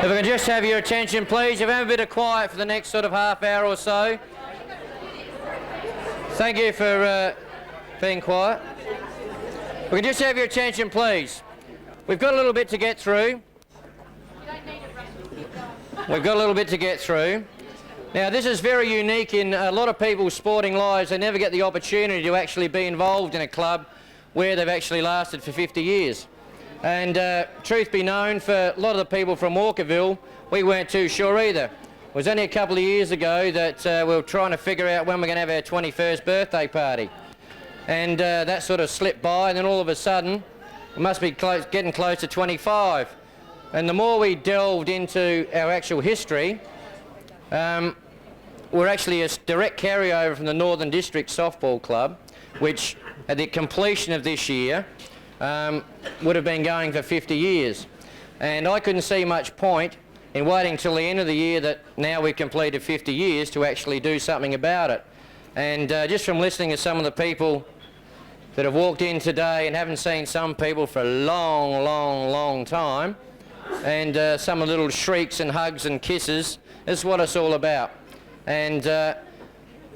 If I can just have your attention, please. If I have a bit of quiet for the next sort of half hour or so. Thank you for being quiet. If we can just have your attention, please. We've got a little bit to get through. We've got a little bit to get through. Now, this is very unique in a lot of people's sporting lives. They never get the opportunity to actually be involved in a club where they've actually lasted for 50 years. And truth be known, for a lot of the people from Walkerville, we weren't too sure either. It was only a couple of years ago that we were trying to figure out when we're going to have our 21st birthday party. And that sort of slipped by, and then all of a sudden, we must be getting close to 25. And the more we delved into our actual history, we're actually a direct carryover from the Northern District Softball Club, which at the completion of this year would have been going for 50 years. And I couldn't see much point in waiting till the end of the year that now we've completed 50 years to actually do something about it. And just from listening to some of the people that have walked in today and haven't seen some people for a long, long, long time, and some of the little shrieks and hugs and kisses, is what it's all about. And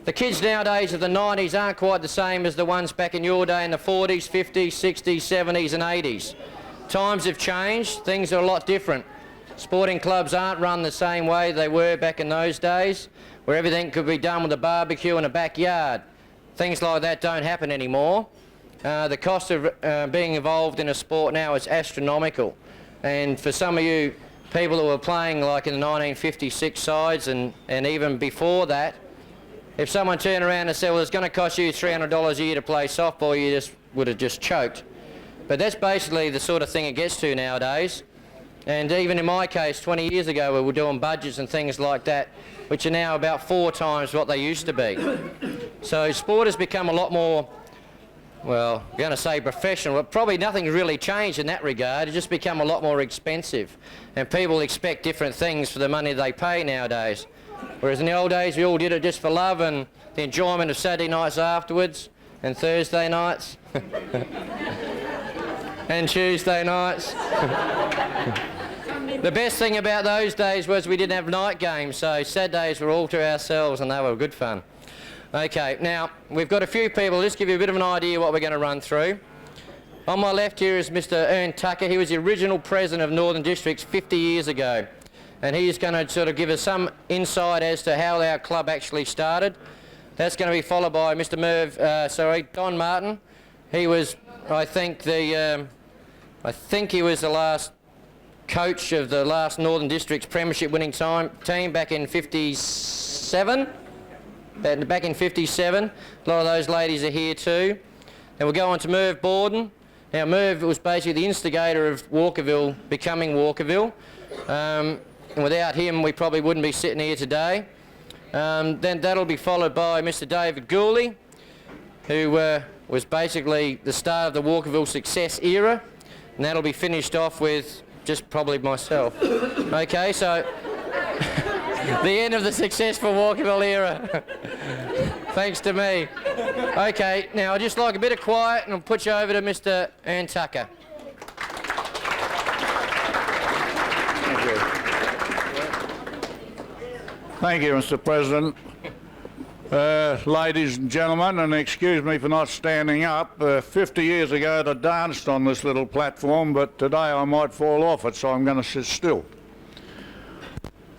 the kids nowadays of the 90s aren't quite the same as the ones back in your day in the 40s, 50s, 60s, 70s and 80s. Times have changed, things are a lot different. Sporting clubs aren't run the same way they were back in those days, where everything could be done with a barbecue in a backyard. Things like that don't happen anymore. The cost of being involved in a sport now is astronomical. And for some of you people who were playing like in the 1956 sides and even before that, if someone turned around and said, well, it's going to cost you $300 a year to play softball, you just would have just choked. But that's basically the sort of thing it gets to nowadays. And even in my case, 20 years ago, we were doing budgets and things like that, which are now about 4 times what they used to be. So sport has become a lot more, well, I'm going to say professional, but probably nothing's really changed in that regard. It's just become a lot more expensive. And people expect different things for the money they pay nowadays. Whereas in the old days, we all did it just for love and the enjoyment of Saturday nights afterwards, and Thursday nights, and Tuesday nights. The best thing about those days was we didn't have night games, so Saturdays were all to ourselves and they were good fun. Okay, now, we've got a few people. Just give you a bit of an idea what we're going to run through. On my left here is Mr. Ern Tucker. He was the original president of Northern Districts 50 years ago. And he's going to sort of give us some insight as to how our club actually started. That's going to be followed by Mr. Don Martin. He was, I think he was the last coach of the last Northern Districts Premiership winning team back in 57. Back in 57. A lot of those ladies are here too. Then we'll go on to Merv Borden. Now Merv was basically the instigator of Walkerville becoming Walkerville. And without him, we probably wouldn't be sitting here today. Then that'll be followed by Mr. David Gooley, who was basically the start of the Walkerville success era. And that'll be finished off with just probably myself. Okay, so the end of the successful Walkerville era. Thanks to me. Okay, now I'd just like a bit of quiet and I'll put you over to Mr. Ern Tucker. Thank you, Mr. President. Ladies and gentlemen, and excuse me for not standing up, 50 years ago I danced on this little platform, but today I might fall off it, so I'm going to sit still.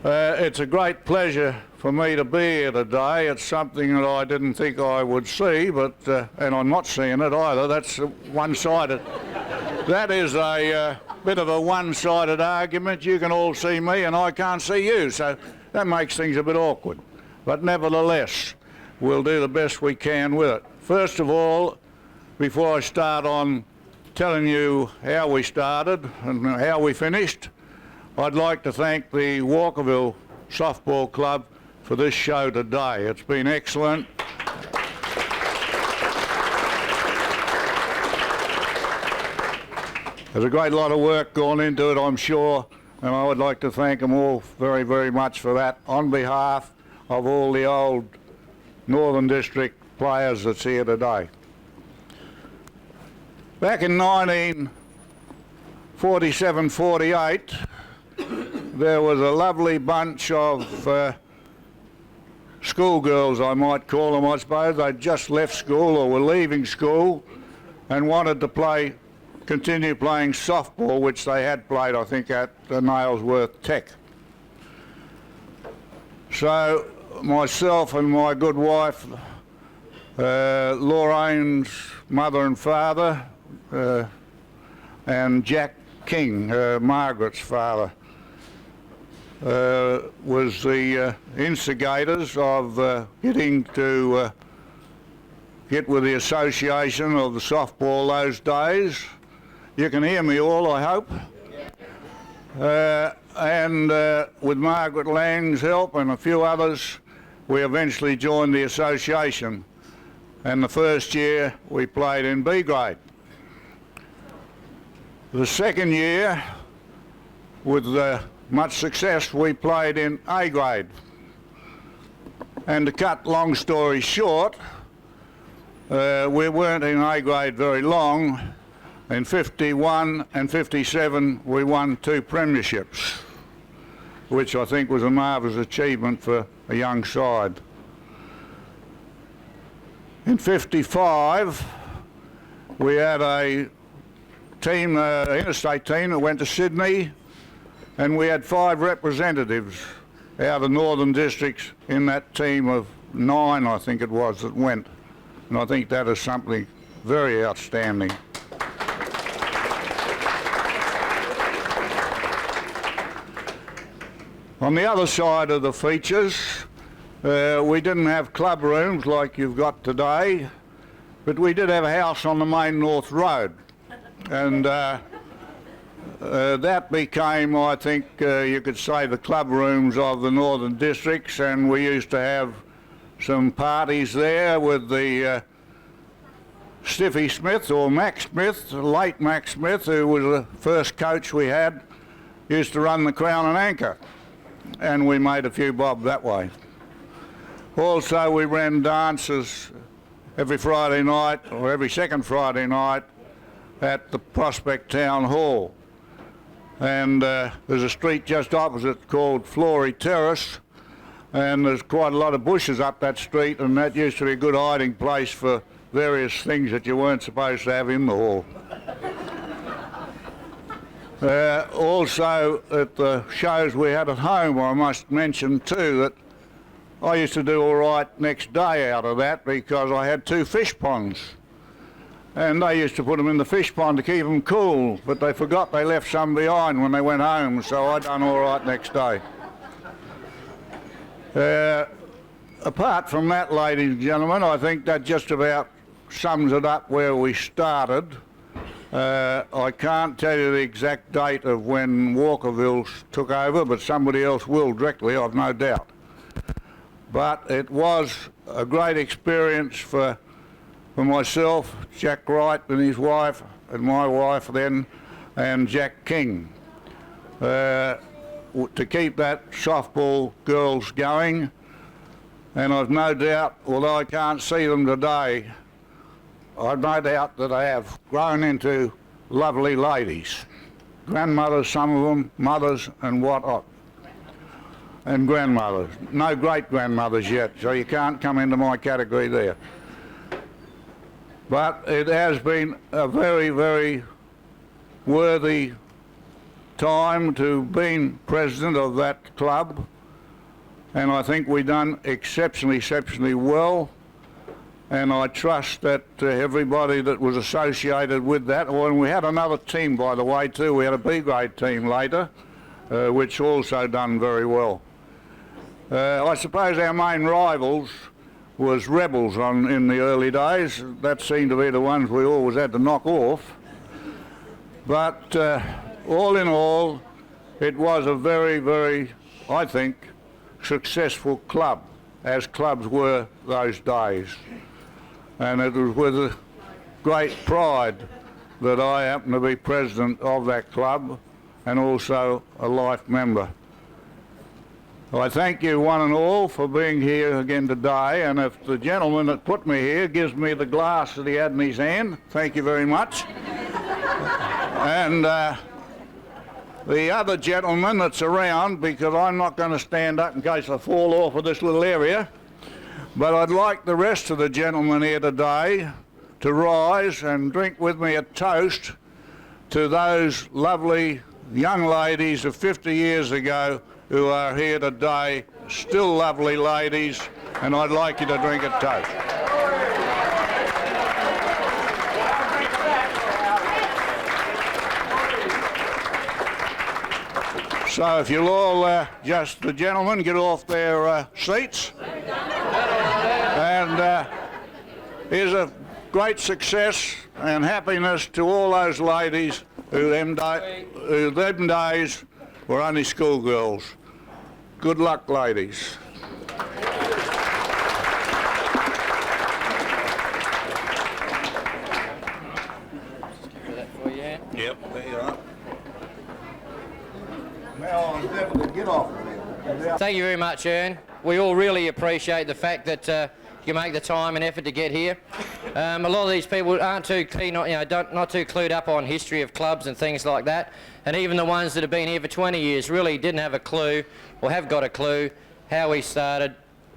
It's a great pleasure for me to be here today. It's something that I didn't think I would see, but and I'm not seeing it either. That's one-sided. That is a bit of a one-sided argument. You can all see me and I can't see you, so that makes things a bit awkward. But nevertheless, we'll do the best we can with it. First of all, before I start on telling you how we started and how we finished, I'd like to thank the Walkerville Softball Club for this show today. It's been excellent. There's a great lot of work gone into it, I'm sure, and I would like to thank them all very, very much for that on behalf of all the old Northern District players that's here today. Back in 1947-48, there was a lovely bunch of schoolgirls, I might call them, I suppose. They'd just left school or were leaving school and wanted to continue playing softball, which they had played, I think, at Nailsworth Tech. So myself and my good wife, Lorraine's mother and father, and Jack King, Margaret's father, was the instigators of getting to get with the association of the softball those days. You can hear me all, I hope. And with Margaret Lang's help and a few others, we eventually joined the association. And the first year we played in B grade. The second year, with much success, we played in A grade. And to cut long story short, we weren't in A grade very long. In 51 and 57 we won 2 premierships, which I think was a marvellous achievement for a young side. In 55 we had a team, interstate team that went to Sydney, and we had 5 representatives out of northern districts in that team of 9, I think it was, that went. And I think that is something very outstanding. On the other side of the features, we didn't have club rooms like you've got today, but we did have a house on the main North Road. And that became, I think, you could say, the club rooms of the northern districts, and we used to have some parties there with the Stiffy Smith, or Mac Smith, late Mac Smith, who was the first coach we had, used to run the Crown and Anchor, and we made a few bob that way. Also, we ran dances every Friday night, or every second Friday night, at the Prospect Town Hall. And there's a street just opposite called Flory Terrace, and there's quite a lot of bushes up that street, and that used to be a good hiding place for various things that you weren't supposed to have in the hall. Also, at the shows we had at home, I must mention too that I used to do all right next day out of that, because I had 2 fish ponds. And they used to put them in the fish pond to keep them cool, but they forgot they left some behind when they went home, so I done all right next day. Apart from that, ladies and gentlemen, I think that just about sums it up where we started. I can't tell you the exact date of when Walkerville took over, but somebody else will directly, I've no doubt. But it was a great experience for myself, Jack Wright and his wife, and my wife then, and Jack King, to keep that softball girls going. And I've no doubt, although I can't see them today, I've no doubt that they have grown into lovely ladies. Grandmothers, some of them, mothers and whatnot. And grandmothers. No great-grandmothers yet, so you can't come into my category there. But it has been a very, very worthy time to have been president of that club, and I think we've done exceptionally well. And I trust that everybody that was associated with that, and we had another team, by the way, too. We had a B grade team later, which also done very well. I suppose our main rivals was Rebels in the early days. That seemed to be the ones we always had to knock off. But all in all, it was a very, very, I think, successful club, as clubs were those days. And it was with great pride that I happen to be president of that club and also a life member. I thank you one and all for being here again today, and if the gentleman that put me here gives me the glass that he had in his hand, thank you very much. And the other gentleman that's around, because I'm not going to stand up in case I fall off of this little area, but I'd like the rest of the gentlemen here today to rise and drink with me a toast to those lovely young ladies of 50 years ago who are here today, still lovely ladies, and I'd like you to drink a toast. So if you'll all, just the gentlemen, get off their seats. And here's a great success and happiness to all those ladies who them days were only schoolgirls. Good luck, ladies. Yep, there you are. Now I'll definitely get off of there. Thank you very much, Ern. We all really appreciate the fact that you make the time and effort to get here. A lot of these people aren't too keen, not too clued up on history of clubs and things like that. And even the ones that have been here for 20 years really didn't have a clue, or have got a clue, how we started,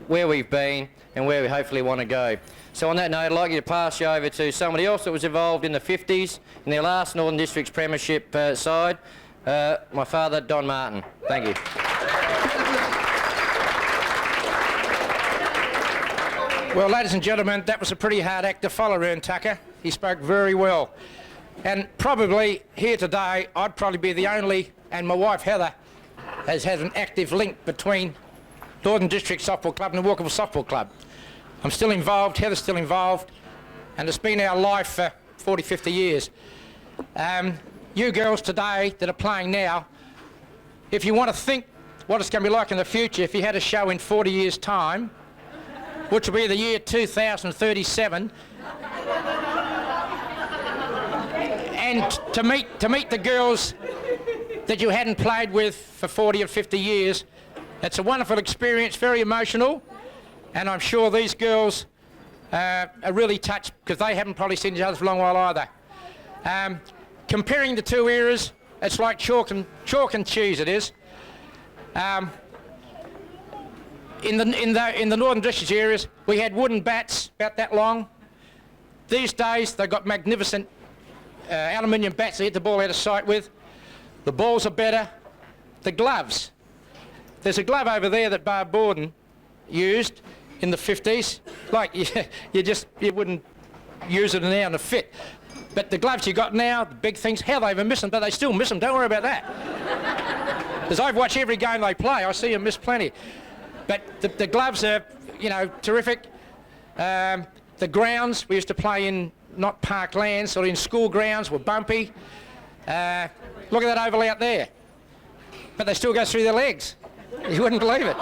where we've been, and where we hopefully want to go. So on that note, I'd like you to pass you over to somebody else that was involved in the 50s, in their last Northern Districts Premiership side, my father, Don Martin. Thank you. Well, ladies and gentlemen, that was a pretty hard act to follow, Ern Tucker. He spoke very well. And probably here today, I'd probably be the only, and my wife Heather has had an active link between Northern District Softball Club and the Walkerville Softball Club. I'm still involved, Heather's still involved, and it's been our life for 40, 50 years. You girls today that are playing now, if you want to think what it's going to be like in the future, if you had a show in 40 years' time, which will be the year 2037, and to meet the girls that you hadn't played with for 40 or 50 years, it's a wonderful experience, very emotional, and I'm sure these girls are really touched because they haven't probably seen each other for a long while either. Comparing the two eras, it's like chalk and cheese, it is. In the Northern District areas, we had wooden bats about that long. These days, they've got magnificent aluminium bats they hit the ball out of sight with. The balls are better. The gloves. There's a glove over there that Barb Borden used in the 50s. Like, you wouldn't use it now in a fit. But the gloves you got now, the big things, how they even miss them, but they still miss them. Don't worry about that. Because I've watched every game they play. I see them miss plenty. But the gloves are, terrific. The grounds, we used to play in not park lands, or in school grounds, were bumpy. Look at that oval out there. But they still go through their legs. You wouldn't believe it.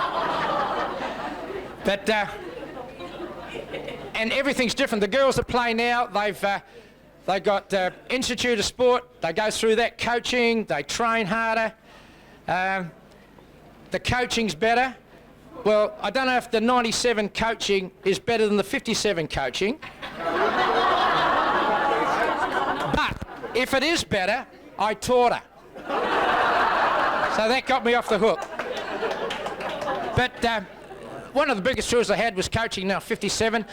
But, and everything's different. The girls that play now, they've got Institute of Sport. They go through that coaching. They train harder. The coaching's better. Well, I don't know if the 97 coaching is better than the 57 coaching. But if it is better, I taught her. So that got me off the hook. But one of the biggest tours I had was coaching now 57,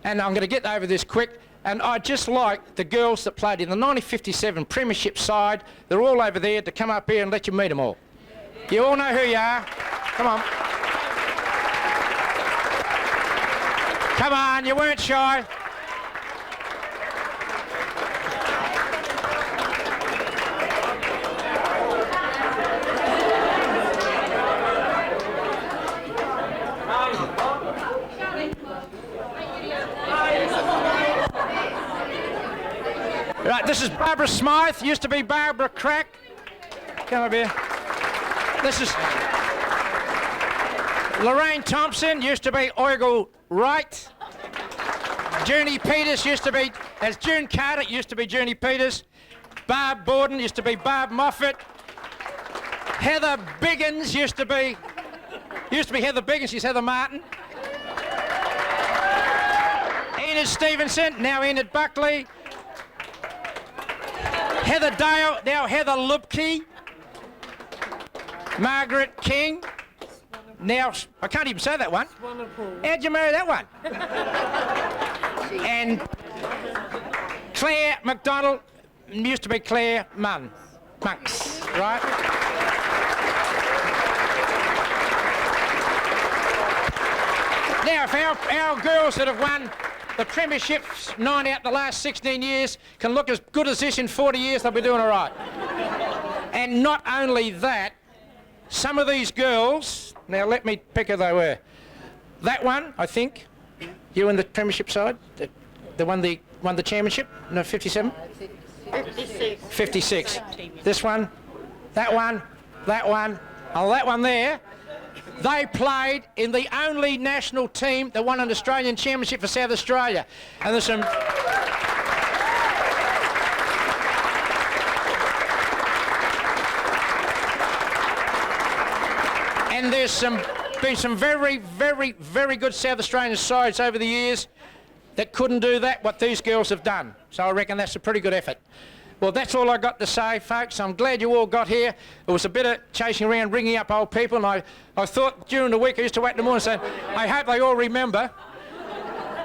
and I'm going to get over this quick. And I just like the girls that played in the 1957 Premiership side. They're all over there to come up here and let you meet them all. You all know who you are. Come on. Come on, you weren't shy. Right, this is Barbara Smythe, used to be Barbara Crack. Come up here. This is Lorraine Thompson, used to be Oigel Wright. Junie Peters used to be, as June Carter, used to be Junie Peters. Barb Borden used to be Barb Moffat. Heather Biggins used to be Heather Biggins, she's Heather Martin. Enid Stevenson, now Enid Buckley. Heather Dale, now Heather Lubke. Margaret King. Now, I can't even say that one. How'd you marry that one? And Claire MacDonald used to be Claire Monks, right? Now, if our girls that have won the premierships 9 out the last 16 years can look as good as this in 40 years, they'll be doing all right. And not only that, some of these girls, now let me pick who they were. That one, I think, you in the premiership side, the won the championship, no, 57? 56. 56. This one, that one, that one, oh, that one there. They played in the only national team that won an Australian championship for South Australia. And there's some... And there's been some very, very, very good South Australian sides over the years that couldn't do that, what these girls have done. So I reckon that's a pretty good effort. Well, that's all I got to say, folks. I'm glad you all got here. It was a bit of chasing around, ringing up old people, and I thought during the week, I used to wait in the morning saying, I hope they all remember.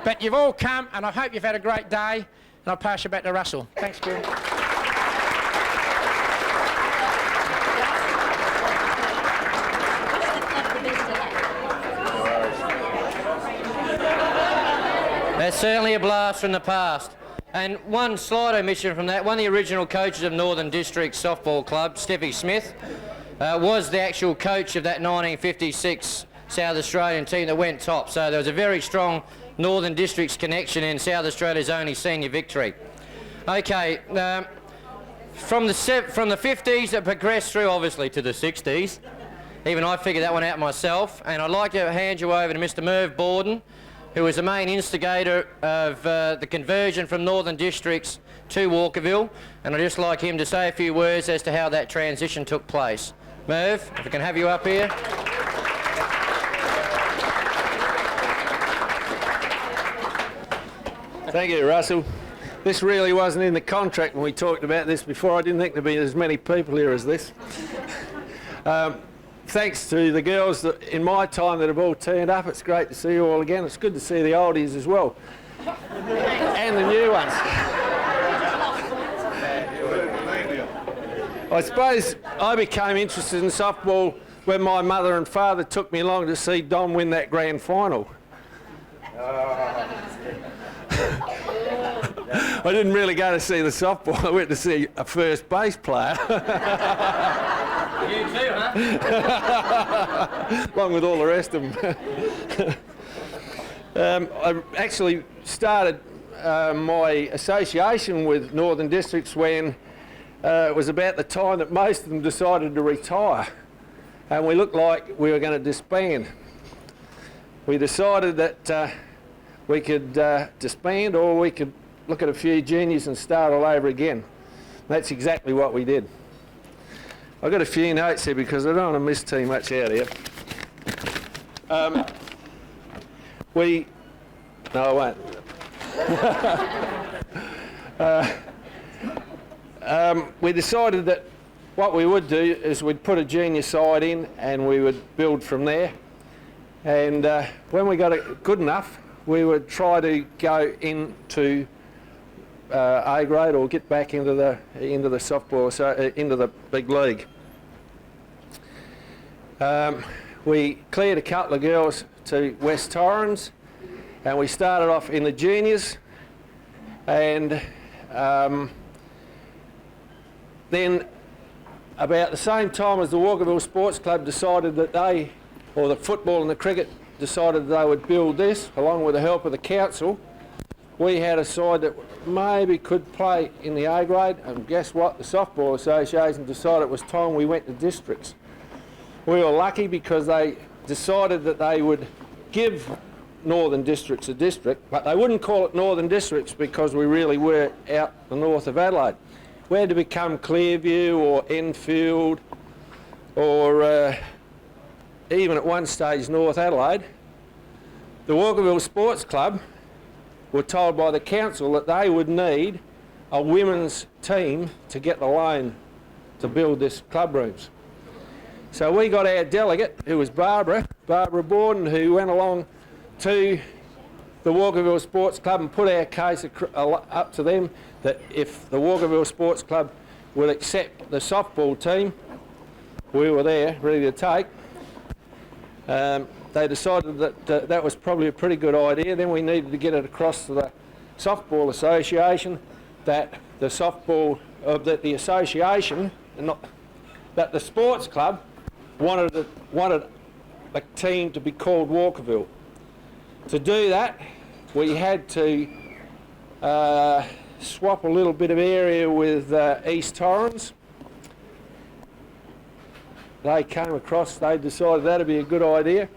But you've all come, and I hope you've had a great day, and I'll pass you back to Russell. Thanks, Bill. That's certainly a blast from the past. And one slight omission from that, one of the original coaches of Northern District Softball Club, Steffi Smith, was the actual coach of that 1956 South Australian team that went top. So there was a very strong Northern Districts connection in South Australia's only senior victory. Okay, from the 50s it progressed through obviously to the 60s. Even I figured that one out myself, and I'd like to hand you over to Mr. Merv Borden, who was the main instigator of the conversion from Northern Districts to Walkerville, and I'd just like him to say a few words as to how that transition took place. Merv, if I can have you up here. Thank you, Russell. This really wasn't in the contract when we talked about this before. I didn't think there'd be as many people here as this. Thanks to the girls that, in my time, that have all turned up. It's great to see you all again. It's good to see the oldies as well. And the new ones. I suppose I became interested in softball when my mother and father took me along to see Don win that grand final. I didn't really go to see the softball. I went to see a first base player. You too, huh? Along with all the rest of them. I actually started my association with Northern Districts when it was about the time that most of them decided to retire, and we looked like we were going to disband. We decided that we could disband, or we could look at a few juniors and start all over again. That's exactly what we did. I've got a few notes here because I don't want to miss too much out here. No, I won't. We decided that what we would do is we'd put a junior side in and we would build from there. And when we got it good enough, we would try to go into A grade or get back into the softball, so into the big league. We cleared a couple of girls to West Torrens, and we started off in the juniors, and then about the same time as the Walkerville Sports Club decided that the football and the cricket decided they would build this, along with the help of the council, we had a side that maybe could play in the A grade, and guess what? The Softball Association decided it was time we went to districts. We were lucky because they decided that they would give Northern Districts a district, but they wouldn't call it Northern Districts because we really were out the north of Adelaide. We had to become Clearview or Enfield or even at one stage North Adelaide. The Walkerville Sports Club were told by the council that they would need a women's team to get the loan to build this club rooms. So we got our delegate, who was Barbara Borden, who went along to the Walkerville Sports Club and put our case up to them that if the Walkerville Sports Club would accept the softball team, we were there, ready to take. They decided that that was probably a pretty good idea. Then we needed to get it across to the Softball Association that the softball, that the association, and not that the sports club wanted the team to be called Walkerville. To do that, we had to swap a little bit of area with East Torrens. They came across, they decided that'd be a good idea,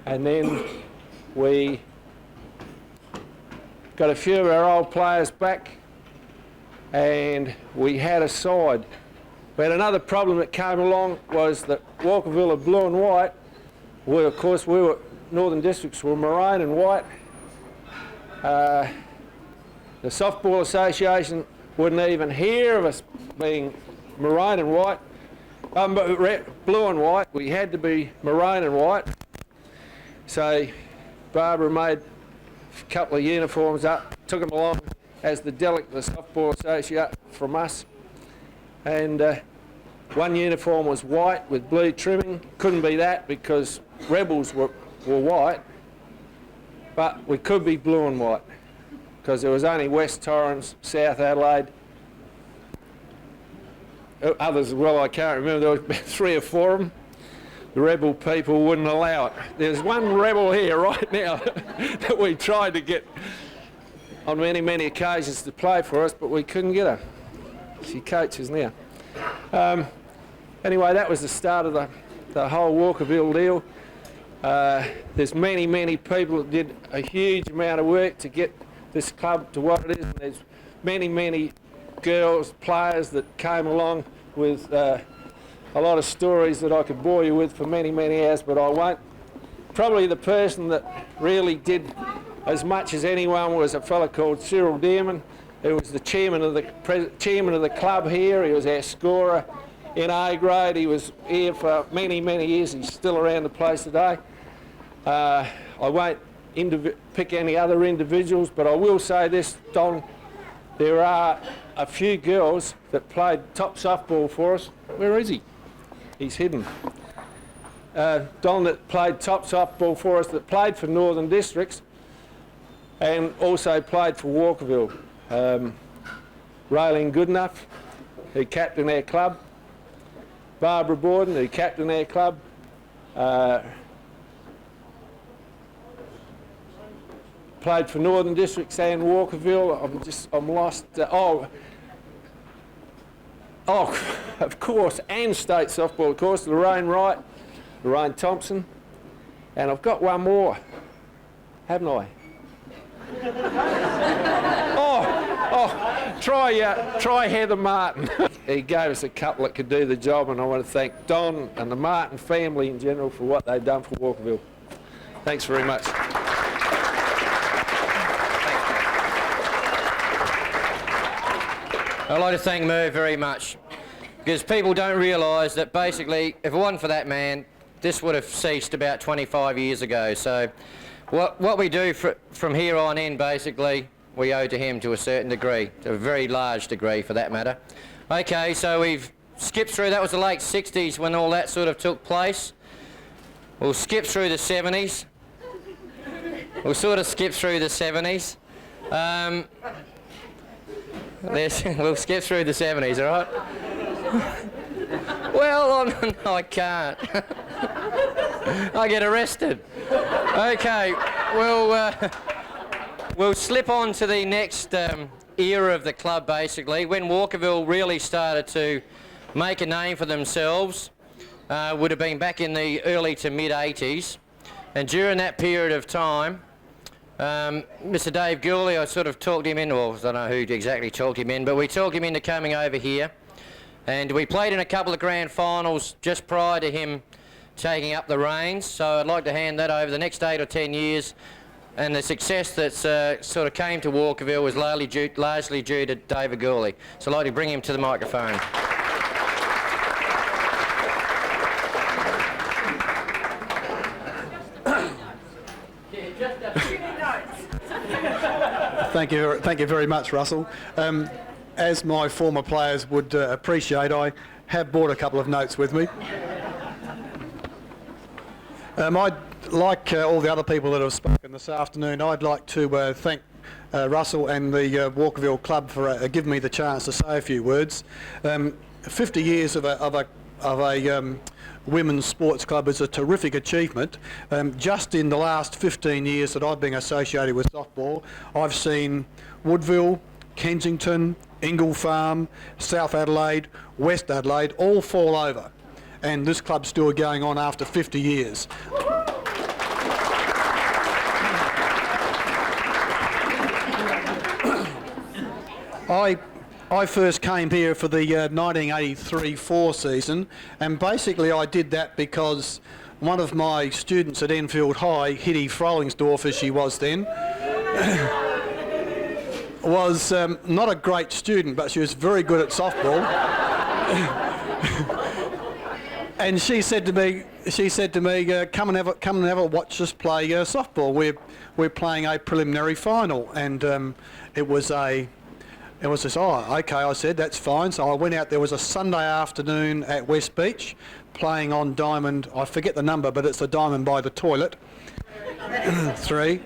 and then we got a few of our old players back and we had a side. We had another problem that came along, was that Walkerville are blue and white. We, of course, Northern Districts were maroon and white. The Softball Association wouldn't even hear of us being maroon and white. Blue and white. We had to be maroon and white. So Barbara made a couple of uniforms up, took them along as the delegate of the Softball Association from us. And one uniform was white with blue trimming. Couldn't be that because Rebels were white, but we could be blue and white because there was only West Torrens, South Adelaide, others as well, I can't remember, there was about 3 or 4 of them. The Rebel people wouldn't allow it. There's one Rebel here right now that we tried to get on many, many occasions to play for us, but we couldn't get her. She coaches now. Anyway, that was the start of the whole Walkerville deal. There's many, many people that did a huge amount of work to get this club to what it is, and there's many, many girls, players that came along with a lot of stories that I could bore you with for many, many hours, but I won't. Probably the person that really did as much as anyone was a fella called Cyril Dearman, who was the chairman of the club here. He was our scorer in A grade. He was here for many, many years. He's still around the place today. I won't pick any other individuals, but I will say this, Don, there are a few girls that played top softball for us. Where is he? He's hidden. Don that played top softball for us, that played for Northern Districts and also played for Walkerville. Raylene Goodenough, who captained our club. Barbara Borden, who captained our club. Played for Northern Districts and Walkerville. I'm lost. Of course, and state softball, of course, Lorraine Wright, Lorraine Thompson, and I've got one more, haven't I? Try Heather Martin. He gave us a couple that could do the job, and I want to thank Don and the Martin family in general for what they've done for Walkerville. Thanks very much. I'd like to thank Merv very much, because people don't realise that basically, if it wasn't for that man, this would have ceased about 25 years ago. So what we do from here on in, basically, we owe to him to a certain degree, to a very large degree for that matter. Okay, so we've skipped through, that was the late 60s when all that sort of took place. We'll skip through the 70s. We'll sort of skip through the 70s. We'll skip through the 70s, all right? Well, no, I can't. I get arrested. Okay, we'll slip on to the next era of the club, basically. When Walkerville really started to make a name for themselves, would have been back in the early to mid-80s. And during that period of time, Mr. Dave Gooley, I sort of talked him in, well, I don't know who exactly talked him in, but we talked him into coming over here. And we played in a couple of grand finals just prior to him taking up the reins. So I'd like to hand that over the next 8 or 10 years. And the success that's sort of came to Walkerville was largely due to David Gooley. So I'd like to bring him to the microphone. Thank you very much, Russell. As my former players would appreciate, I have brought a couple of notes with me. I'd like all the other people that have spoken this afternoon, I'd like to thank Russell and the Walkerville Club for giving me the chance to say a few words. 50 years of a women's sports club is a terrific achievement. Just in the last 15 years that I've been associated with softball, I've seen Woodville, Kensington, Ingle Farm, South Adelaide, West Adelaide all fall over, and this club's still going on after 50 years. I first came here for the 1983-4 season, and basically I did that because one of my students at Enfield High, Hitty Frolingsdorf as she was then, was not a great student, but she was very good at softball. And she said to me, come and have a watch us play softball. We're playing a preliminary final, and it was this, oh, okay, I said, that's fine. So I went out, there was a Sunday afternoon at West Beach, playing on diamond, I forget the number, but it's the diamond by the toilet, 3.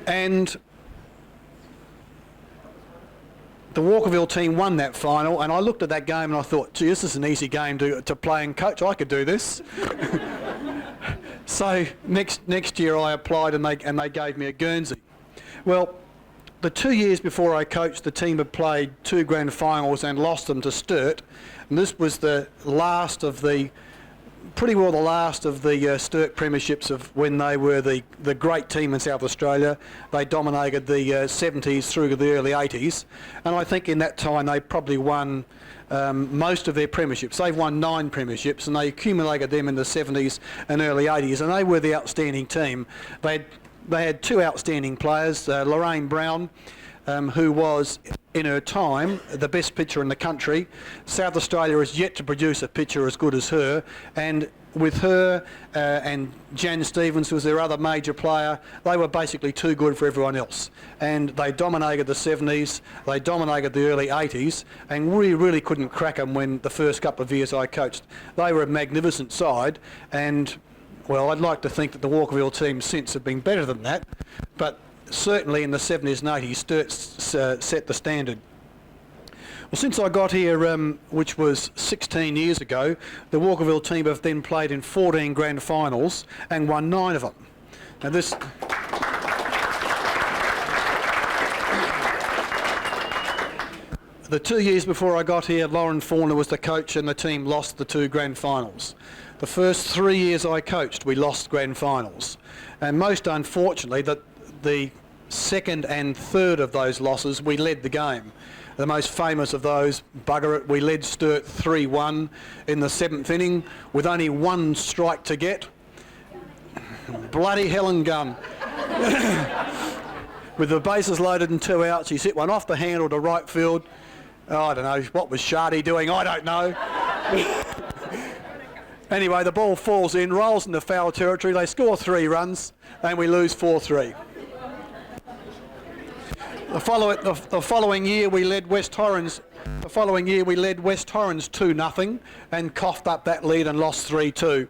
And the Walkerville team won that final, and I looked at that game and I thought, gee, this is an easy game to play and coach, I could do this. So next year I applied and they gave me a Guernsey. Well, the 2 years before I coached, the team had played 2 grand finals and lost them to Sturt, and this was the last of the, pretty well the last of the Sturt premierships of when they were the great team in South Australia. They dominated the 70s through to the early 80s, and I think in that time they probably won most of their premierships. They've won 9 premierships, and they accumulated them in the 70s and early 80s, and they were the outstanding team. They had 2 outstanding players, Lorraine Brown, who was, in her time, the best pitcher in the country. South Australia has yet to produce a pitcher as good as her, and with her and Jan Stevens, who was their other major player, they were basically too good for everyone else. And they dominated the 70s, they dominated the early 80s, and we really couldn't crack them when the first couple of years I coached. They were a magnificent side, and well, I'd like to think that the Walkerville team since have been better than that, but certainly in the 70s and 80s, Sturt set the standard. Well, since I got here, which was 16 years ago, the Walkerville team have then played in 14 grand finals and won 9 of them. Now this... The 2 years before I got here, Lauren Faulkner was the coach and the team lost the 2 grand finals. The first 3 years I coached, we lost grand finals. And most unfortunately, the second and third of those losses, we led the game. The most famous of those, bugger it, we led Sturt 3-1 in the 7th inning with only 1 strike to get. Bloody hell and gun. With the bases loaded and 2 outs, he's hit one off the handle to right field. Oh, I don't know, what was Shardy doing? I don't know. Anyway, the ball falls in, rolls into foul territory, they score 3 runs, and we lose 4-3. The following year we led West Torrens. The following year we led West Torrens 2-0 and coughed up that lead and lost 3-2.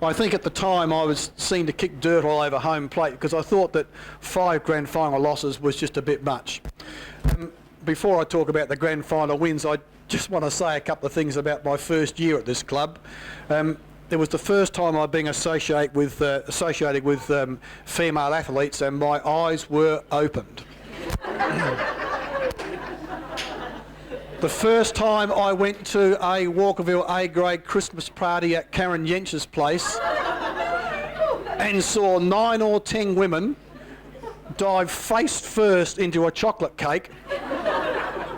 I think at the time I was seen to kick dirt all over home plate because I thought that 5 grand final losses was just a bit much. Before I talk about the grand final wins, I just want to say a couple of things about my first year at this club. It was the first time I'd been associated with female athletes, and my eyes were opened. The first time I went to a Walkerville A-grade Christmas party at Karen Yench's place and saw 9 or 10 women dive face first into a chocolate cake,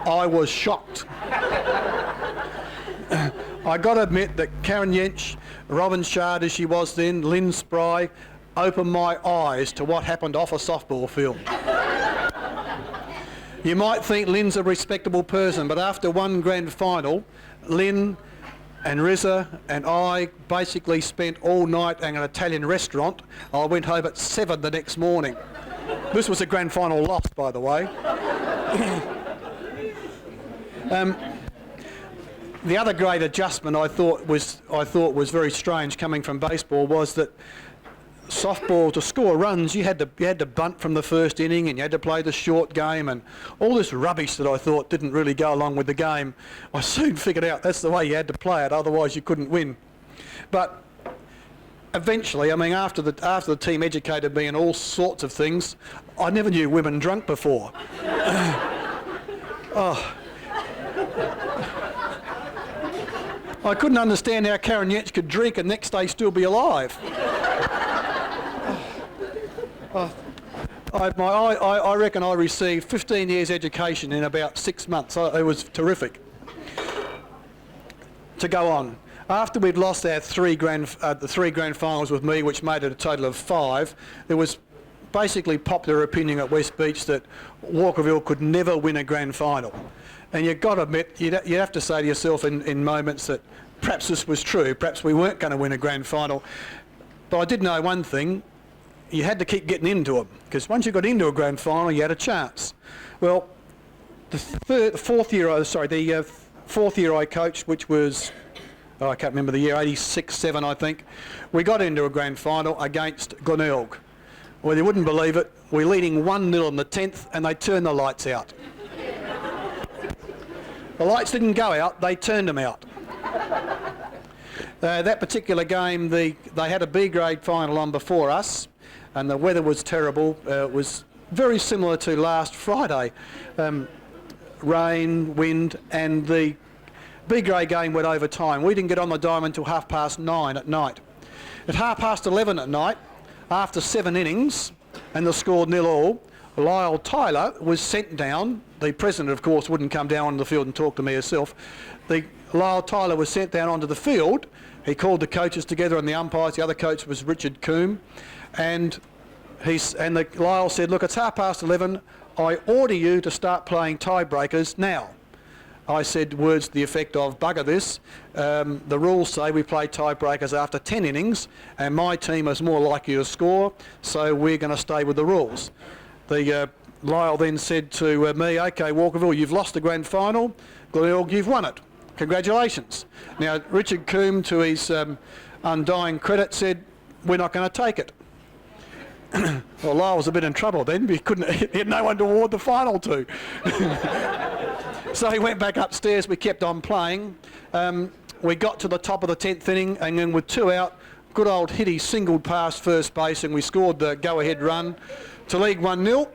I was shocked. I got to admit that Karen Yench, Robin Shard as she was then, Lynn Spry, opened my eyes to what happened off a softball field. You might think Lynn's a respectable person, but after 1 grand final, Lynn and Rizza and I basically spent all night at an Italian restaurant. I went home at 7 the next morning. This was a grand final loss, by the way. The other great adjustment I thought was very strange coming from baseball was that softball, to score runs, you had to bunt from the first inning, and you had to play the short game, and all this rubbish that I thought didn't really go along with the game. I soon figured out that's the way you had to play it, otherwise you couldn't win. But eventually, I mean, after the team educated me in all sorts of things, I never knew women drunk before. I couldn't understand how Karen Yetch could drink and next day still be alive. I reckon I received 15 years education in about 6 months. It was terrific. To go on, after we'd lost our the three grand finals with me, which made it a total of 5, there was basically popular opinion at West Beach that Walkerville could never win a grand final. And you've got to admit, you'd have to say to yourself in moments that perhaps this was true, perhaps we weren't going to win a grand final. But I did know one thing: you had to keep getting into them, because once you got into a grand final, you had a chance. Well, the fourth year I coached, which was, I can't remember the year, 86, 7 I think, we got into a grand final against Glenelg. Well, you wouldn't believe it, we're leading 1-0 in the 10th and they turned the lights out. The lights didn't go out, they turned them out. That particular game, they had a B grade final on before us, and the weather was terrible. It was very similar to last Friday. Rain, wind, and the B grade game went over time. We didn't get on the diamond until 9:30 at night. At 11:30 at night, after 7 innings, and the score 0-0, Lyle Tyler was sent down. The president, of course, wouldn't come down on the field and talk to me herself. Lyle Tyler was sent down onto the field. He called the coaches together and the umpires. The other coach was Richard Coombe. And Lyle said, look, it's 11:30. I order you to start playing tiebreakers now. I said words to the effect of, bugger this. The rules say we play tiebreakers after 10 innings, and my team is more likely to score, so we're going to stay with the rules. Lyle then said to me, OK, Walkerville, you've lost the grand final. Glenelg, you've won it. Congratulations. Now, Richard Coombe, to his undying credit, said, we're not going to take it. Well, Lyle was a bit in trouble then, but he had no one to award the final to. So he went back upstairs, we kept on playing. We got to the top of the 10th inning, and then with 2 out, good old Hitty singled past first base, and we scored the go-ahead run to lead 1-0.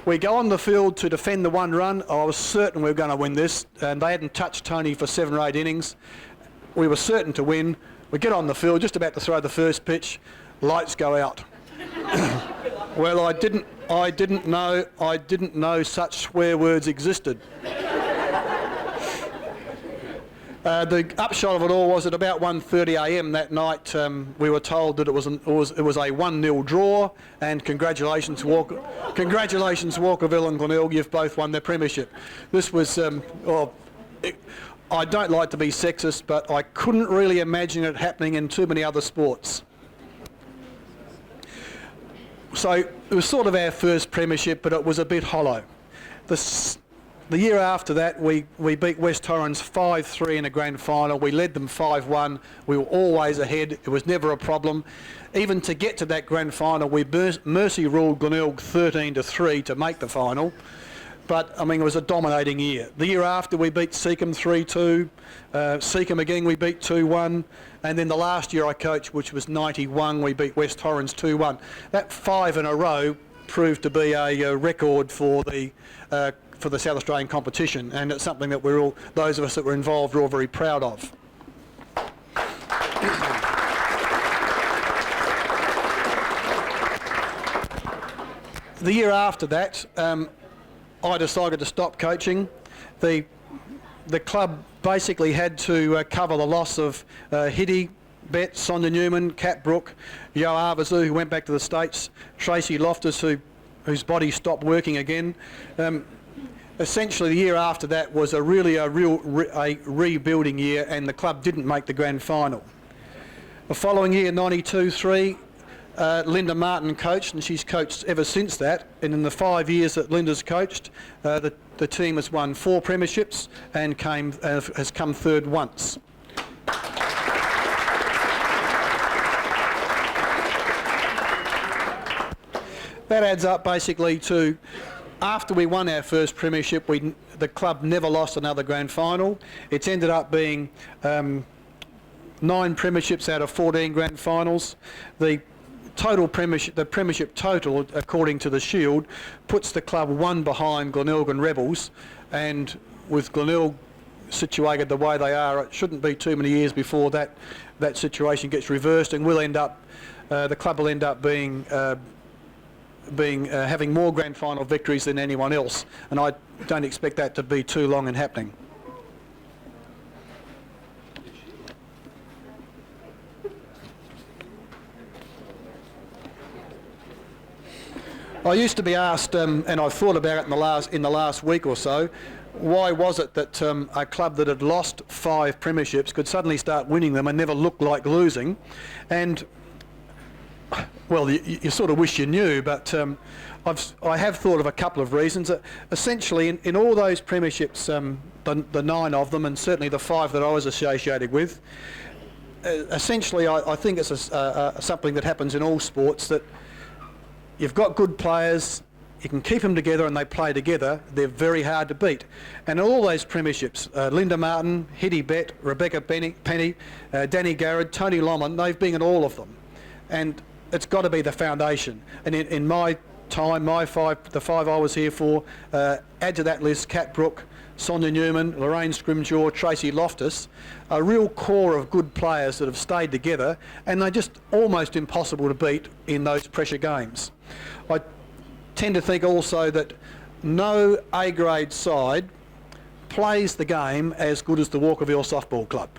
We go on the field to defend the 1 run. I was certain we were going to win this, and they hadn't touched Tony for 7 or 8 innings. We were certain to win. We get on the field, just about to throw the first pitch. Lights go out. Well, I didn't know such swear words existed. The upshot of it all was at about 1:30 a.m. that night, we were told that it was a 1-0 draw, and congratulations Walkerville and Glenelg, you've both won their premiership. This was, I don't like to be sexist, but I couldn't really imagine it happening in too many other sports. So it was sort of our first premiership, but it was a bit hollow. The year after that, we beat West Torrens 5-3 in a grand final. We led them 5-1. We were always ahead. It was never a problem. Even to get to that grand final, we mercy ruled Glenelg 13-3 to make the final. But, I mean, it was a dominating year. The year after, we beat Seacombe 3-2. Seacombe again, we beat 2-1. And then the last year I coached, which was 91, we beat West Torrens 2-1. That 5 in a row proved to be a record for the South Australian competition, and it's something that those of us that were involved, were all very proud of. The year after that, I decided to stop coaching. The club basically had to cover the loss of Hitty, Betts, Sonia Newman, Kat Brook, Yo Arvizu, who went back to the States, Tracy Loftus, whose body stopped working again. essentially the year after that was a rebuilding year, and the club didn't make the grand final. The following year, 92-3, Linda Martin coached, and she's coached ever since that. And in the 5 years that Linda's coached, the team has won 4 premierships and has come third once. That adds up basically to, after we won our first premiership, the club never lost another grand final. It's ended up being 9 premierships out of 14 grand finals. The premiership total, according to the Shield, puts the club 1 behind Glenelg Rebels, and with Glenelg situated the way they are, it shouldn't be too many years before that situation gets reversed, and the club will end up having more grand final victories than anyone else, and I don't expect that to be too long in happening. I used to be asked, and I've thought about it in the last week or so, why was it that a club that had lost 5 premierships could suddenly start winning them and never look like losing? And well, you sort of wish you knew, but I have thought of a couple of reasons. Essentially, in all those premierships, the 9 of them, and certainly the 5 that I was associated with, essentially I think it's something that happens in all sports, that you've got good players, you can keep them together and they play together, they're very hard to beat. And in all those premierships, Linda Martin, Hitty Bett, Rebecca Penny, Danny Garrett, Tony Lomond, they've been in all of them. And it's got to be the foundation. And in my time, the 5 I was here for, add to that list Kat Brook, Sonia Newman, Lorraine Scrimgeour, Tracy Loftus, a real core of good players that have stayed together, and they're just almost impossible to beat in those pressure games. I tend to think also that no A-grade side plays the game as good as the Walkerville Softball Club.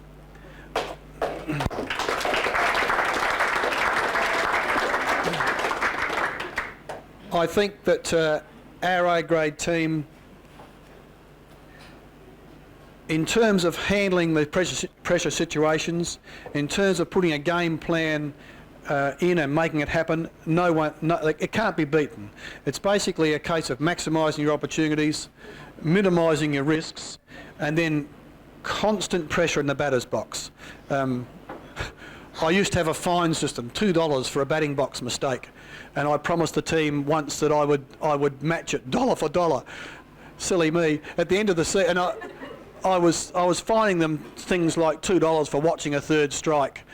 I think that our A-grade team, in terms of handling the pressure situations, in terms of putting a game plan in and making it happen, it can't be beaten. It's basically a case of maximising your opportunities, minimising your risks, and then constant pressure in the batter's box. I used to have a fine system, $2 for a batting box mistake, and I promised the team once that I would match it dollar for dollar. Silly me. At the end of the season, I was fining them things like $2 for watching a third strike.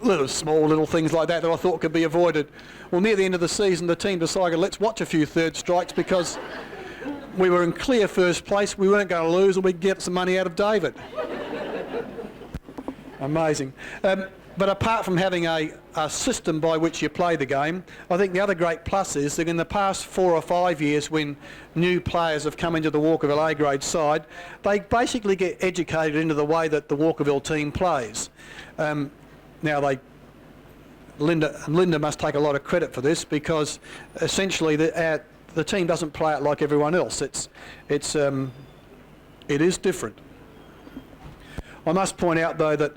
Little things like that I thought could be avoided. Well, near the end of the season, the team decided, let's watch a few third strikes, because we were in clear first place, we weren't going to lose, and we'd get some money out of David. Amazing. But apart from having a system by which you play the game, I think the other great plus is that in the past 4 or 5 years, when new players have come into the Walkerville A-grade side, they basically get educated into the way that the Walkerville team plays. Now, Linda must take a lot of credit for this, because essentially the team doesn't play it like everyone else. It is different. I must point out, though, that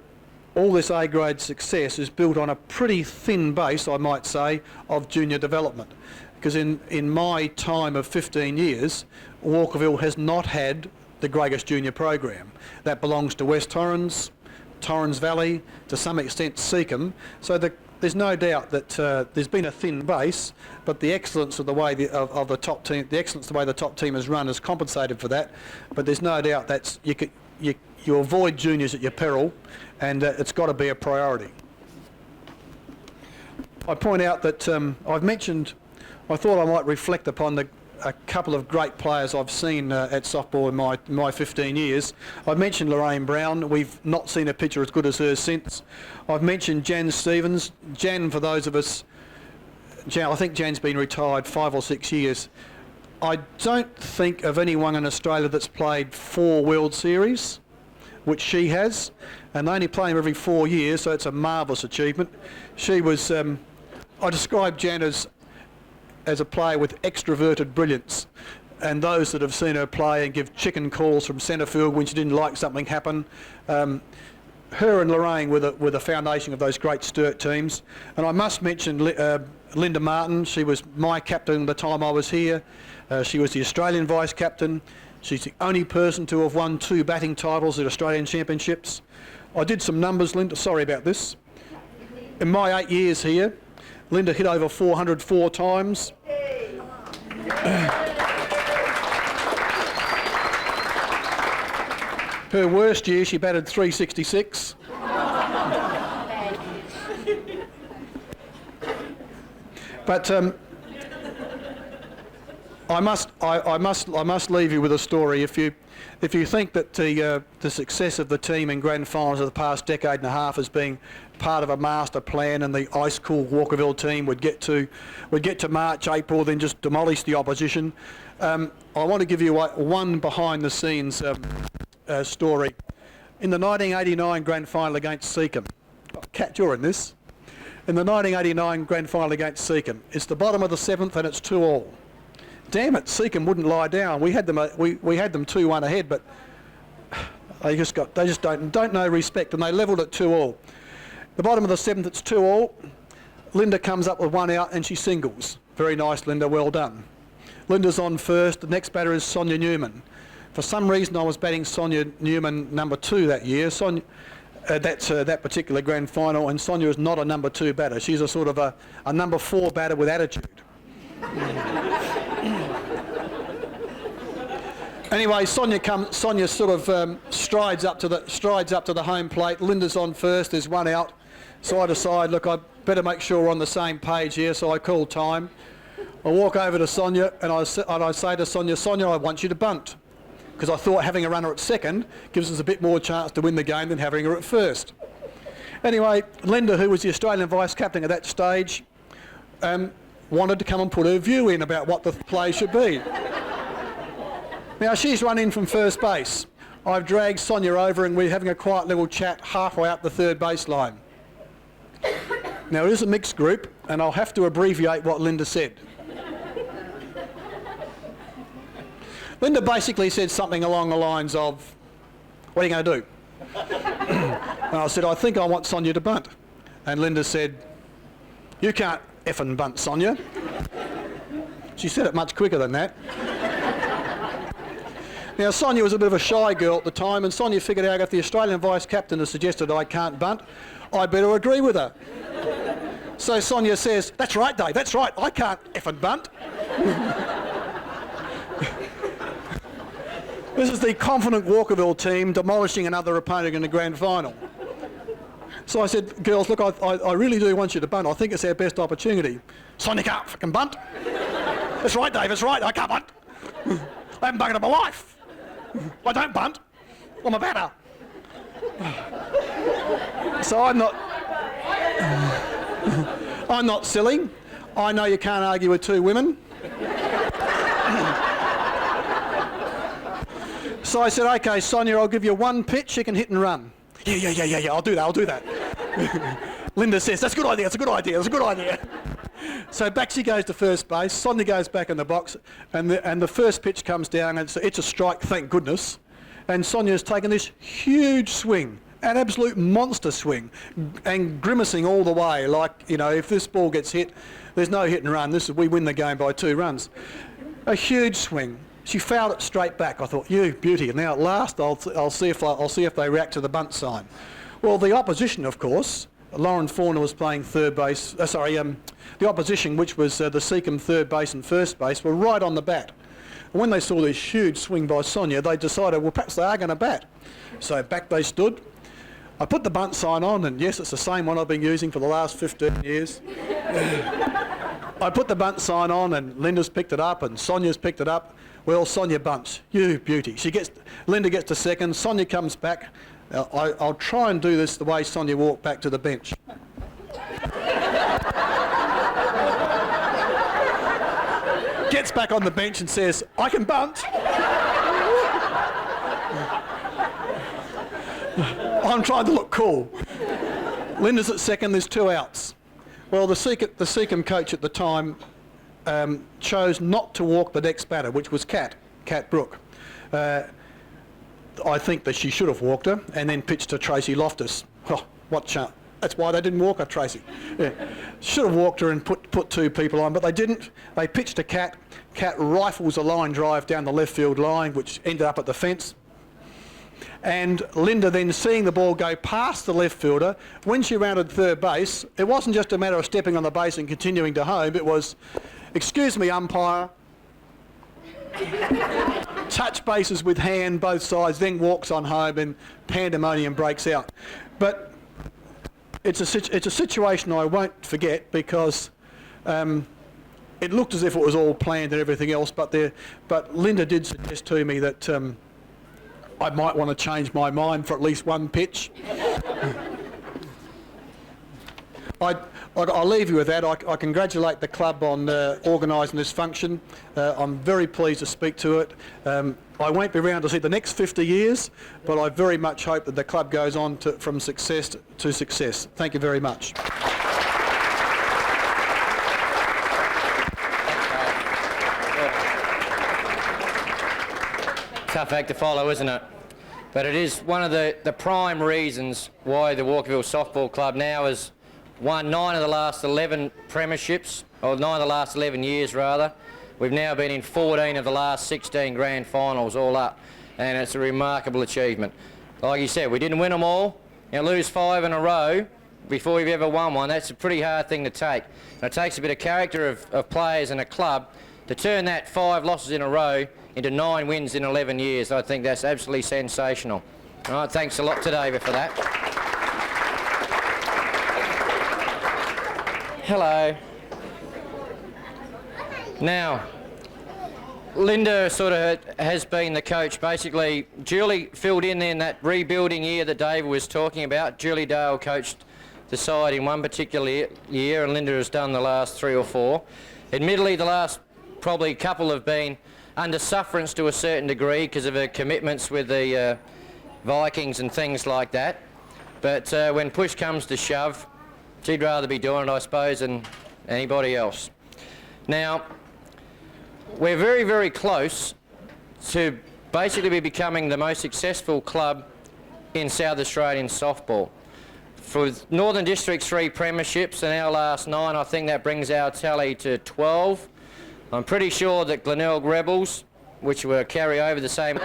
all this A-grade success is built on a pretty thin base, I might say, of junior development. Because in my time of 15 years, Walkerville has not had the greatest junior program. That belongs to West Torrens, Torrens Valley, to some extent Seacombe. So there's no doubt that there's been a thin base, but the excellence of the way of the top team, the excellence of the way the top team is run, has compensated for that. But there's no doubt that you avoid juniors at your peril, and it's got to be a priority. I point out that I thought I might reflect upon a couple of great players I've seen at softball in my 15 years. I've mentioned Lorraine Brown. We've not seen a picture as good as hers since. I've mentioned Jan Stevens. Jan, for those of us, I think Jan's been retired 5 or 6 years. I don't think of anyone in Australia that's played 4 World Series, which she has, and they only play them every 4 years, so it's a marvellous achievement. She was, I describe Jan as a player with extroverted brilliance. and those that have seen her play and give chicken calls from centre field when she didn't like something happen. Her and Lorraine were the foundation of those great Sturt teams. And I must mention Linda Martin. She was my captain the time I was here. She was the Australian vice captain. She's the only person to have won 2 batting titles at Australian Championships. I did some numbers, Linda, sorry about this. In my 8 years here, Linda hit over 404 times. Her worst year, she batted 366. But I must leave you with a story. If you think that the success of the team in grand finals of the past decade and a half has been part of a master plan, and the ice cool Walkerville team would get to March, April, then just demolish the opposition, I want to give you one behind the scenes story. In the 1989 grand final against Seacombe, Kat, you're in this. In the 1989 grand final against Seacombe, it's the bottom of the 7th and it's 2-all. Damn it, Seacombe wouldn't lie down. We had them 2-1 ahead, but they just don't know respect, and they levelled at 2-all. The bottom of the 7th, it's 2-all. Linda comes up with 1 out and she singles. Very nice, Linda, well done. Linda's on first. The next batter is Sonia Newman. For some reason, I was batting Sonia Newman number 2 that year. That particular grand final, and Sonia is not a number 2 batter. She's a sort of a number 4 batter with attitude. Anyway, Sonia sort of strides up to the home plate. Linda's on first. There's 1 out. So I decide, look, I better make sure we're on the same page here. So I call time. I walk over to Sonia and I say to Sonia, I want you to bunt, because I thought having a runner at second gives us a bit more chance to win the game than having her at first. Anyway, Linda, who was the Australian vice captain at that stage, wanted to come and put her view in about what the play should be. Now, she's run in from first base. I've dragged Sonia over and we're having a quiet little chat halfway up the third baseline. Now, it is a mixed group, and I'll have to abbreviate what Linda said. Linda basically said something along the lines of, what are you going to do? And I said, I think I want Sonia to bunt. And Linda said, you can't effing bunt, Sonia. She said it much quicker than that. Now, Sonia was a bit of a shy girl at the time, and Sonia figured out if the Australian vice captain has suggested I can't bunt, I better agree with her. So Sonia says, that's right, Dave, that's right, I can't effing bunt. This is the confident Walkerville team demolishing another opponent in the grand final. So I said, girls, look, I really do want you to bunt. I think it's our best opportunity. Sonia can't fucking bunt. That's right, Dave, that's right, I can't bunt. I haven't bunted in my life. I don't bunt. I'm a batter. So I'm not silly. I know you can't argue with 2 women. So I said, okay, Sonia, I'll give you 1 pitch, you can hit and run. Yeah, I'll do that. Linda says, that's a good idea. So back she goes to first base, Sonia goes back in the box, and the first pitch comes down, and it's a strike, thank goodness. And Sonia's taken this huge swing, an absolute monster swing, and grimacing all the way, like, you know, if this ball gets hit, there's no hit and run. We win the game by 2 runs. A huge swing. She fouled it straight back. I thought, you beauty. And now at last, I'll see if they react to the bunt sign. Well, the opposition, of course, Lauren Fauna was playing third base. The opposition, which was the Seacombe third base and first base, were right on the bat. And when they saw this huge swing by Sonia, they decided, well, perhaps they are going to bat. So back they stood. I put the bunt sign on, and yes, it's the same one I've been using for the last 15 years. I put the bunt sign on, and Linda's picked it up, and Sonia's picked it up. Well, Sonia bunts. You beauty. Linda gets to second. Sonia comes back. Now, I'll try and do this the way Sonia walked back to the bench. Gets back on the bench and says, I can bunt. I'm trying to look cool. Linda's at second, there's 2 outs. Well, the Seacombe coach at the time chose not to walk the next batter, which was Kat Brooke. I think that she should have walked her and then pitched to Tracy Loftus. Oh, what chance. That's why they didn't walk her, Tracy. Yeah. Should have walked her and put two people on, but they didn't. They pitched to Kat. Kat rifles a line drive down the left field line, which ended up at the fence. And Linda then, seeing the ball go past the left fielder, when she rounded third base, it wasn't just a matter of stepping on the base and continuing to home, it was, excuse me, umpire, touch bases with hand both sides, then walks on home and pandemonium breaks out. But it's a situation I won't forget because it looked as if it was all planned and everything else, but Linda did suggest to me that I might want to change my mind for at least one pitch. I'll leave you with that. I congratulate the club on organising this function. I'm very pleased to speak to it. I won't be around to see the next 50 years, but I very much hope that the club goes on from success to success. Thank you very much. Tough act to follow, isn't it? But it is one of the prime reasons why the Walkerville Softball Club now has won 9 of the last 11 premierships, or 9 of the last 11 years rather. We've now been in 14 of the last 16 grand finals all up, and it's a remarkable achievement. Like you said, we didn't win them all. You lose 5 in a row before you've ever won one, that's a pretty hard thing to take. And it takes a bit of character of players and a club to turn that 5 losses in a row into 9 wins in 11 years. I think that's absolutely sensational. All right, thanks a lot to David for that. Hello. Now, Linda sort of has been the coach. Basically, Julie filled in that rebuilding year that David was talking about. Julie Dale coached the side in one particular year, and Linda has done the last 3 or 4. Admittedly, the last probably couple have been under sufferance to a certain degree because of her commitments with the Vikings and things like that. But when push comes to shove, she'd rather be doing it, I suppose, than anybody else. Now, we're very, very close to basically be becoming the most successful club in South Australian softball. For Northern District's 3 premierships and our last 9, I think that brings our tally to 12. I'm pretty sure that Glenelg Rebels, which were carry over the same...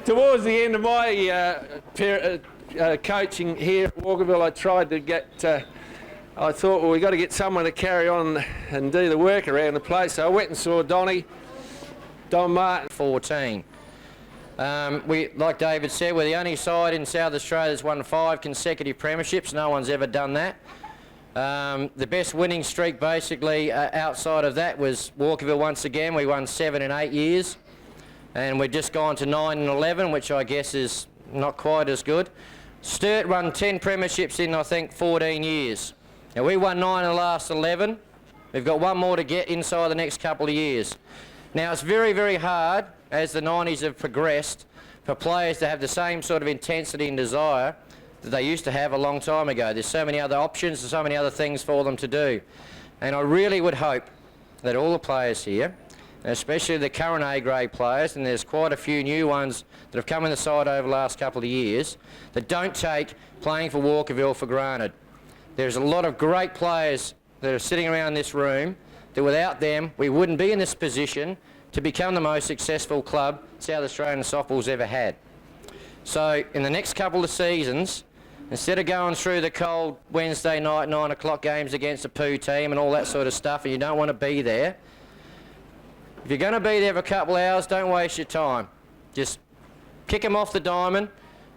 Towards the end of my coaching here at Walkerville, I tried to get... I thought, well, we've got to get someone to carry on and do the work around the place. So I went and saw Don Martin. 14. Like David said, we're the only side in South Australia that's won 5 consecutive premierships. No one's ever done that. The best winning streak basically outside of that was Walkerville once again. We won 7 in 8 years. And we've just gone to 9 and 11, which I guess is not quite as good. Sturt won 10 premierships in, I think, 14 years. Now, we won 9 of the last 11. We've got 1 more to get inside the next couple of years. Now, it's very, very hard, as the 90s have progressed, for players to have the same sort of intensity and desire that they used to have a long time ago. There's so many other options and so many other things for them to do. And I really would hope that all the players here, and especially the current A-grade players, and there's quite a few new ones that have come in the side over the last couple of years, that don't take playing for Walkerville for granted. There's a lot of great players that are sitting around this room that without them we wouldn't be in this position to become the most successful club South Australian softball's ever had. So in the next couple of seasons, instead of going through the cold Wednesday night 9 o'clock games against a poo team and all that sort of stuff, and you don't want to be there, if you're going to be there for a couple of hours, don't waste your time. Just kick them off the diamond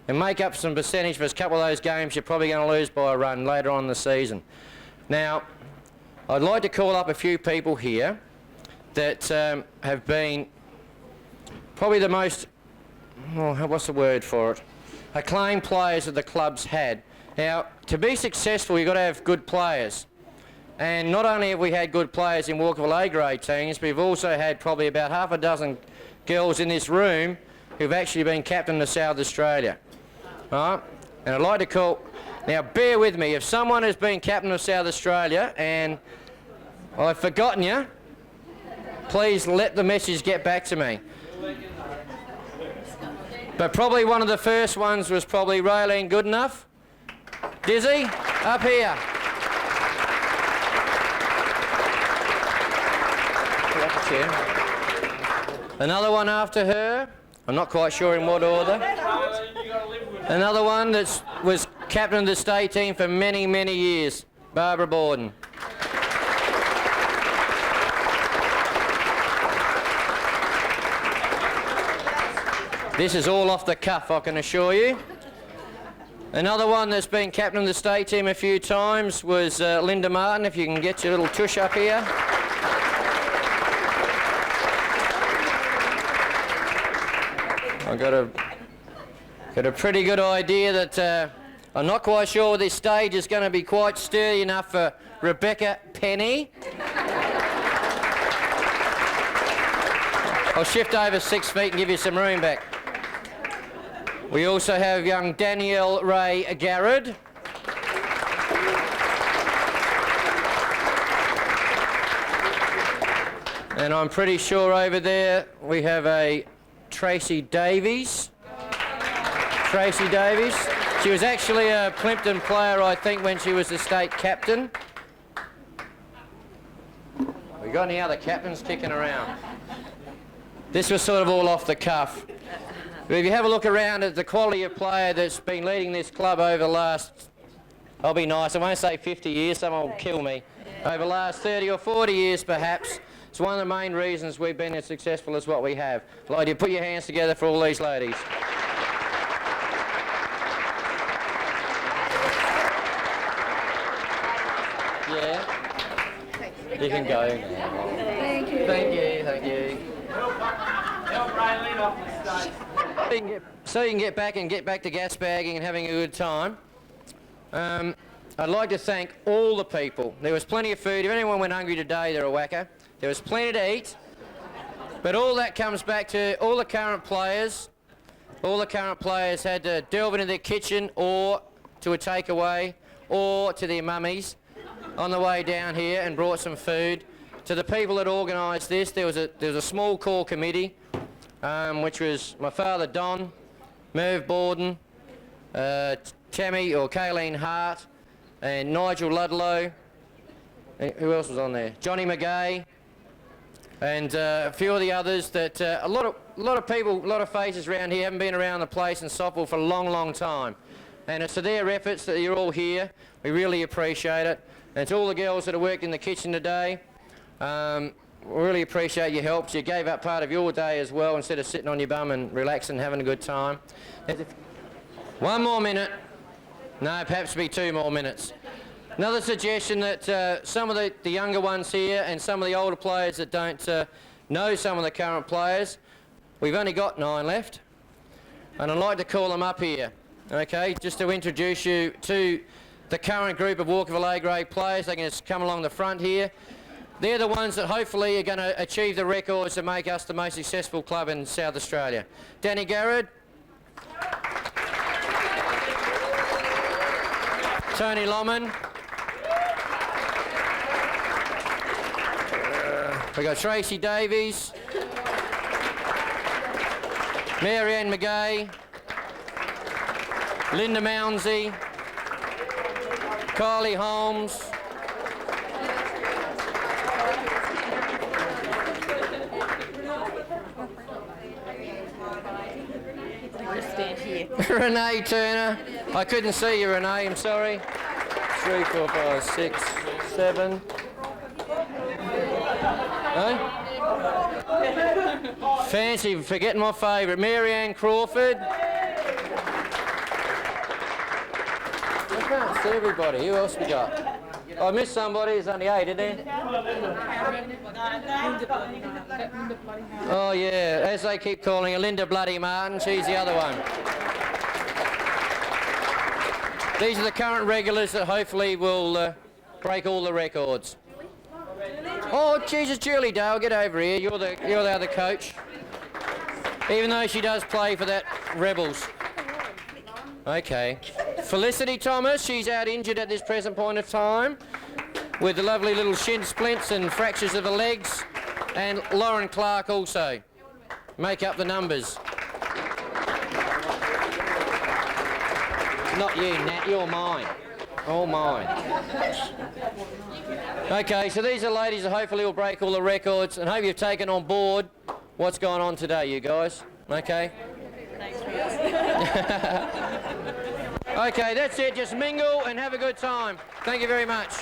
and make up some percentage for a couple of those games you're probably going to lose by a run later on in the season. Now, I'd like to call up a few people here that have been probably the most, what's the word for it, acclaimed players that the club's had. Now, to be successful, you've got to have good players. And not only have we had good players in Walkerville A-grade teams, but we've also had probably about half a dozen girls in this room who've actually been captain of South Australia. Right? And I'd like to call Now, bear with me. If someone has been captain of South Australia and I've forgotten you, please let the message get back to me. But probably one of the first ones was probably Raylene Goodenough. Dizzy, up here. Another one after her. I'm not quite sure in what order. Another one that was captain of the state team for many, many years, Barbara Borden. This is all off the cuff, I can assure you. Another one that's been captain of the state team a few times was Linda Martin, if you can get your little tush up here. I've got a pretty good idea that I'm not quite sure this stage is going to be quite sturdy enough for Rebecca Penny. I'll shift over 6 feet and give you some room back. We also have young Danielle Ray Garrod. And I'm pretty sure over there we have a Tracy Davies. Tracy Davies. She was actually a Plimpton player, I think, when she was the state captain. We got any other captains kicking around? This was sort of all off the cuff. But if you have a look around at the quality of player that's been leading this club over the last, I'll be nice, I won't say 50 years, someone will kill me. Over the last 30 or 40 years perhaps, it's one of the main reasons we've been as successful as what we have. I'd like you to put your hands together for all these ladies. Yeah. You can go. Thank you. Thank you, thank you. Help Raylene off the stage. So you can get back to gas bagging and having a good time. I'd like to thank all the people. There was plenty of food. If anyone went hungry today, they're a whacker. There was plenty to eat. But all that comes back to all the current players. All the current players had to delve into their kitchen or to a takeaway or to their mummies on the way down here and brought some food. To the people that organised this, there was a small core committee, which was my father Don, Merv Borden, Tammy or Kayleen Hart, and Nigel Ludlow. And who else was on there? Johnny McGay, and a few of the others. That a lot of people, a lot of faces around here haven't been around the place in softball for a long, long time. And it's to their efforts that you're all here. We really appreciate it. And to all the girls that have worked in the kitchen today, we really appreciate your help. You gave up part of your day as well instead of sitting on your bum and relaxing and having a good time. One more minute. No, perhaps be 2 more minutes. Another suggestion that some of the younger ones here and some of the older players that don't know some of the current players, we've only got 9 left. And I'd like to call them up here, okay, just to introduce you to the current group of Walkerville A-grade players. They can just come along the front here. They're the ones that hopefully are going to achieve the records to make us the most successful club in South Australia. Danny Garrod. Tony Lomond. We've got Tracy Davies. Marianne McGay. Linda Mounsey. Kylie Holmes. Stand here. Renee Turner. I couldn't see you, Renee, I'm sorry. 3, 4, 5, 6, 7. No? Fancy forgetting my favourite. Marianne Crawford. I can't see everybody. Who else we got? I missed somebody. There's only 8, isn't there? Oh, yeah. As they keep calling her, Linda Bloody Martin. She's the other one. These are the current regulars that hopefully will break all the records. Oh, Jesus, Julie Dale, get over here. You're the other coach. Even though she does play for that Rebels. Okay. Felicity Thomas, she's out injured at this present point of time with the lovely little shin splints and fractures of the legs. And Lauren Clark also. Make up the numbers. Not you, Nat, you're mine. All mine. Okay, so these are ladies that hopefully will break all the records, and hope you've taken on board what's going on today, you guys. Okay? Okay, that's it. Just mingle and have a good time. Thank you very much.